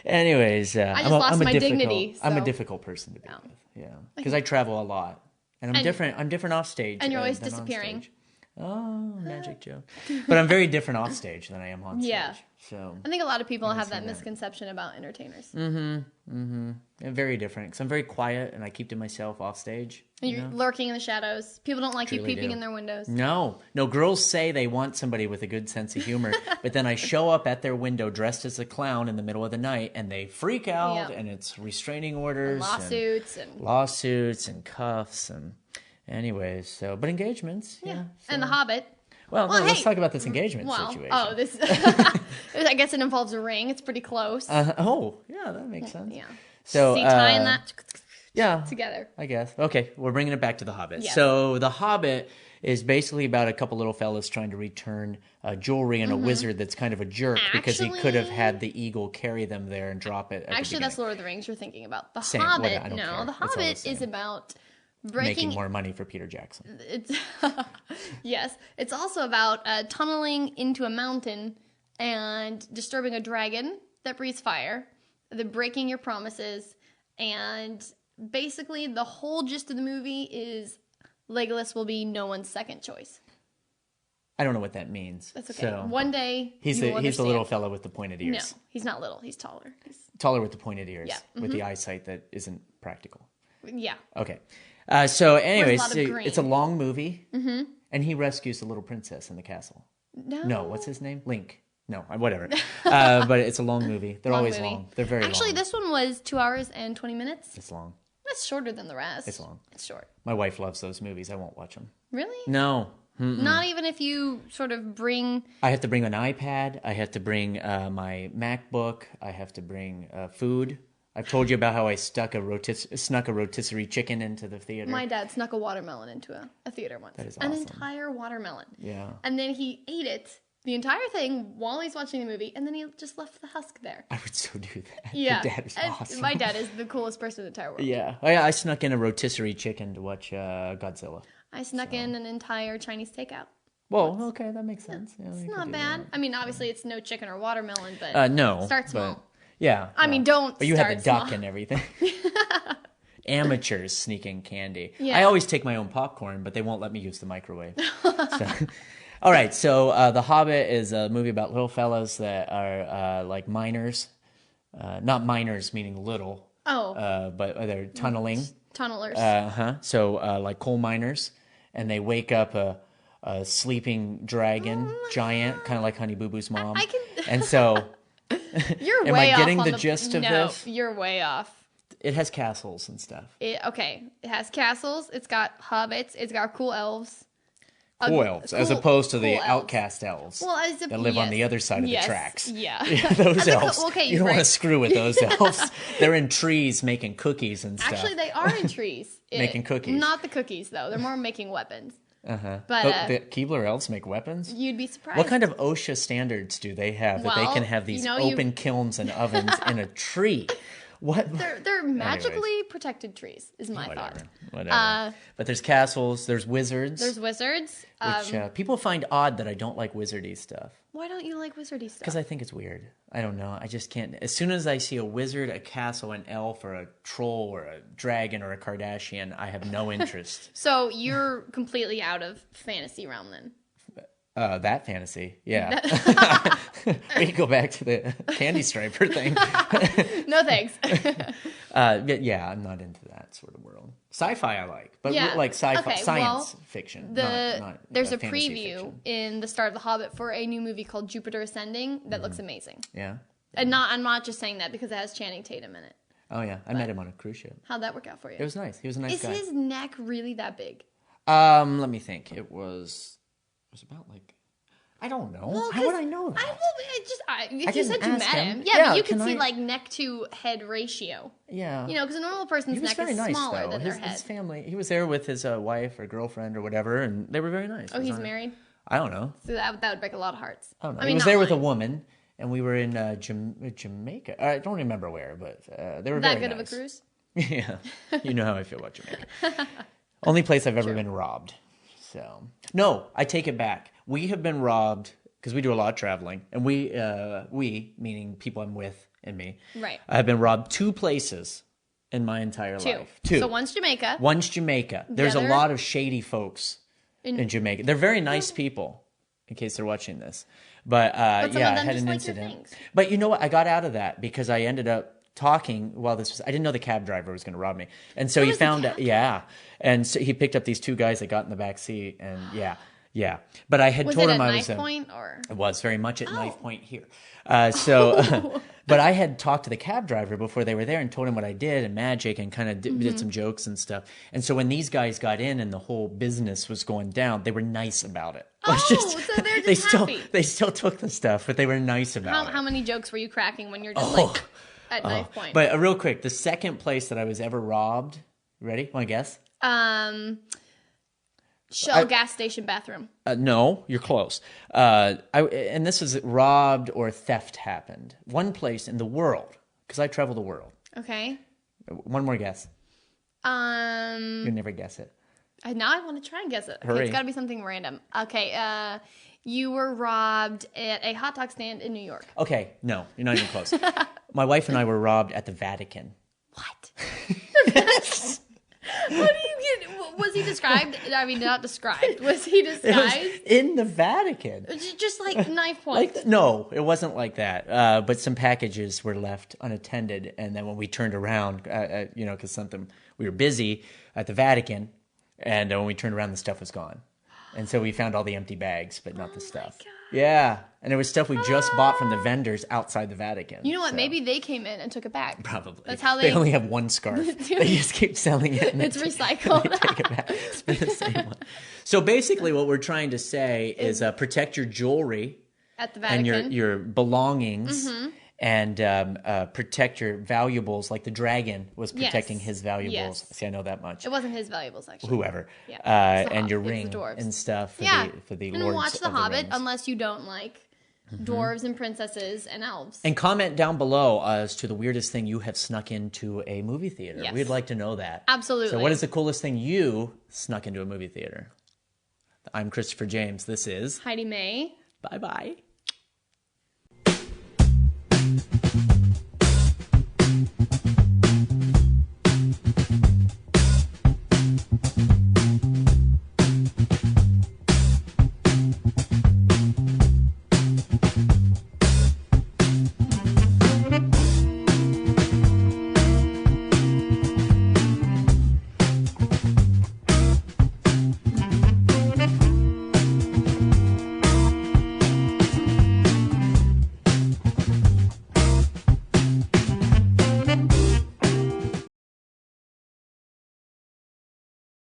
Anyways, I just lost my dignity. I'm a so- difficult person to be with. Yeah, because I travel a lot, and I'm different. I'm different off stage, And you're always than on disappearing. stage. Oh, magic joke! But I'm very different off stage than I am on stage. Yeah. So I think a lot of people have that misconception about entertainers. and very different because I'm very quiet and I keep to myself off stage. And you're lurking in the shadows. People don't like you Truly peeping do. in their windows. No. Girls say they want somebody with a good sense of humor, but then I show up at their window dressed as a clown in the middle of the night, and they freak out, and it's restraining orders, And lawsuits, and cuffs, and anyways. So, but engagements, yeah. So. And The Hobbit. Well, no, let's hey. talk about this engagement situation. Oh, this. I guess it involves a ring. It's pretty close. Yeah, that makes sense. Yeah. So, See, tying that together. I guess. Okay, we're bringing it back to The Hobbit. Yes. So, The Hobbit is basically about a couple little fellas trying to return jewelry and a wizard that's kind of a jerk because he could have had the eagle carry them there and drop it. Actually, that's Lord of the Rings you're thinking about. The Same. Hobbit, I don't care. The That's all the Hobbit same. is about Making more money for Peter Jackson. It's yes. It's also about tunneling into a mountain and disturbing a dragon that breathes fire, then breaking your promises, and basically the whole gist of the movie is Legolas will be no one's second choice. I don't know what that means. That's okay. So, One day he's you will the little understand. fellow with the pointed ears. No, he's not little. He's taller. Taller with the pointed ears. Yeah. With the eyesight that isn't practical. Yeah. Okay. So anyways, lot of green. it's a long movie. Mm-hmm. And he rescues the little princess in the castle. No. What's his name? Link. No, whatever. But it's a long movie. They're always movie. long. They're very Actually, long. this one was 2 hours and 20 minutes. It's long. That's shorter than the rest. It's long. It's short. My wife loves those movies. I won't watch them. Really? No. Not even if you sort of bring... I have to bring an iPad. I have to bring my MacBook. I have to bring food. I've told you about how I snuck a rotisserie chicken into the theater. My dad snuck a watermelon into a theater once. That is An awesome. entire watermelon. Yeah. And then he ate it, the entire thing, while he's watching the movie, and then he just left the husk there. I would so do that. Yeah. Your dad is And awesome. my dad is the coolest person in the entire world. Yeah. Oh, yeah. I snuck in a rotisserie chicken to watch Godzilla. I snuck in an entire Chinese takeout. Well, okay, that makes sense. Yeah, It's you could not do bad. that. I mean, obviously, it's no chicken or watermelon, but No. start but- small. Yeah. I mean, don't But you had the start duck small. and everything. Amateurs sneaking candy. Yeah. I always take my own popcorn, but they won't let me use the microwave. So, all right, so The Hobbit is a movie about little fellas that are like miners. Not miners meaning little, but they're tunneling. Tunnelers. So like coal miners, and they wake up a sleeping dragon giant, kind of like Honey Boo Boo's mom. I can- And so... You're Am way I getting off on the gist of no, this? You're way off. It has castles and stuff. It has castles. It's got hobbits. It's got cool elves. Cool elves, as opposed to the cool elves. outcast elves Well, that live on the other side of the tracks. Yeah. Those elves. Okay, you don't want to screw with those elves. They're in trees making cookies and stuff. Actually, they are in trees. Making cookies. Not the cookies, though. They're more making weapons. But But the Keebler elves make weapons? you'd be surprised. What kind of OSHA standards do they have that they Well, can have these you know, open kilns and ovens in a tree? What? They're magically protected trees, is my thought. Whatever. But there's castles, there's wizards. There's wizards. Which people find odd that I don't like wizardy stuff. Why don't you like wizardy stuff? Because I think it's weird. I don't know. I just can't. As soon as I see a wizard, a castle, an elf, or a troll, or a dragon, or a Kardashian, I have no interest. So you're completely out of fantasy realm then. That fantasy, yeah. We can go back to the Candy Striper thing. No thanks. Yeah, I'm not into that sort of world. Sci-fi I like, but Yeah. like sci-fi, Okay, science well, fiction. not there's a fantasy preview fiction. in the start of The Hobbit for a new movie called Jupiter Ascending that looks amazing. Yeah. And I'm not just saying that because it has Channing Tatum in it. Oh yeah, I met him on a cruise ship. How'd that work out for you? It was nice. He was a nice Is guy. his neck really that big? Let me think. It was about like. I don't know. Well, How would I know that? If you didn't said you met ask him. him, yeah, Yeah, but you could can see I- like neck to head ratio. Yeah. You know, because a normal He person's was neck very is nice, smaller though. than His, their head. his family. He was there with his wife or girlfriend or whatever, and they were very nice. Oh, he's married? I don't know. So that would break a lot of hearts. I don't know. I He mean, was not there with a mine. woman, and we were in Jamaica. I don't remember where, but they were That very good nice. of a cruise? Yeah. You know how I feel about Jamaica. Only place I've ever been robbed. So no, I take it back. We have been robbed because we do a lot of traveling, and we meaning people I'm with and me, Right. I've been robbed 2 places in my entire life. 2. So one's Jamaica. One's Jamaica. There's a other- lot of shady folks in Jamaica. They're very nice people, in case they're watching this. But, But some yeah, of I them had just an like your incident. things. But you know what? I got out of that because I ended up talking while this was. I didn't know the cab driver was going to rob me, and so he was the found cab out. Yeah, and so he picked up these 2 guys that got in the back seat, and yeah. But I had Was told it him at I knife was. point or? It was very much at Oh. knife point here. But I had talked to the cab driver before they were there and told him what I did and magic and kind of did some jokes and stuff. And so when these guys got in and the whole business was going down, they were nice about it. Oh, so they're just happy. They still took the stuff, but they were nice about it. How many jokes were you cracking when you're just like at knife point? But real quick, the second place that I was ever robbed. Ready? Want to guess? Shell gas station bathroom. No, you're close. And this was robbed or theft happened. One place in the world, because I travel the world. Okay. One more guess. You'll never guess it. Now I want to try and guess it. Okay, Hurry. it's got to be something random. Okay. You were robbed at a hot dog stand in New York. Okay, no, you're not even close. My wife and I were robbed at the Vatican. What? What do you get? Was he described? I mean, not described. Was he It was disguised? in the Vatican. Just like knife point. No, it wasn't like that. But some packages were left unattended, and then when we turned around, because we were busy at the Vatican, and when we turned around, the stuff was gone, and so we found all the empty bags, but not the stuff. God. Yeah, and it was stuff we just bought from the vendors outside the Vatican. You know what? so- Maybe they came in and took it back. Probably. That's how They only have one scarf. They just keep selling it. And It's they recycled. take it back. It's been the same one. So basically, what we're trying to say is protect your jewelry At the and Vatican. your belongings, and protect your valuables. Like the dragon was protecting Yes. his valuables. Yes. See, I know that much. It wasn't his valuables, actually. Whoever, Yeah. It's the and your Hobbits, ring it's the dwarves. and stuff for Yeah. the And lords watch The of Hobbit, rings. unless you don't like dwarves and princesses and elves. And comment down below as to the weirdest thing you have snuck into a movie theater. Yes. We'd like to know that. Absolutely. So what is the coolest thing you snuck into a movie theater? I'm Christopher James. This is Heidi May. Bye-bye.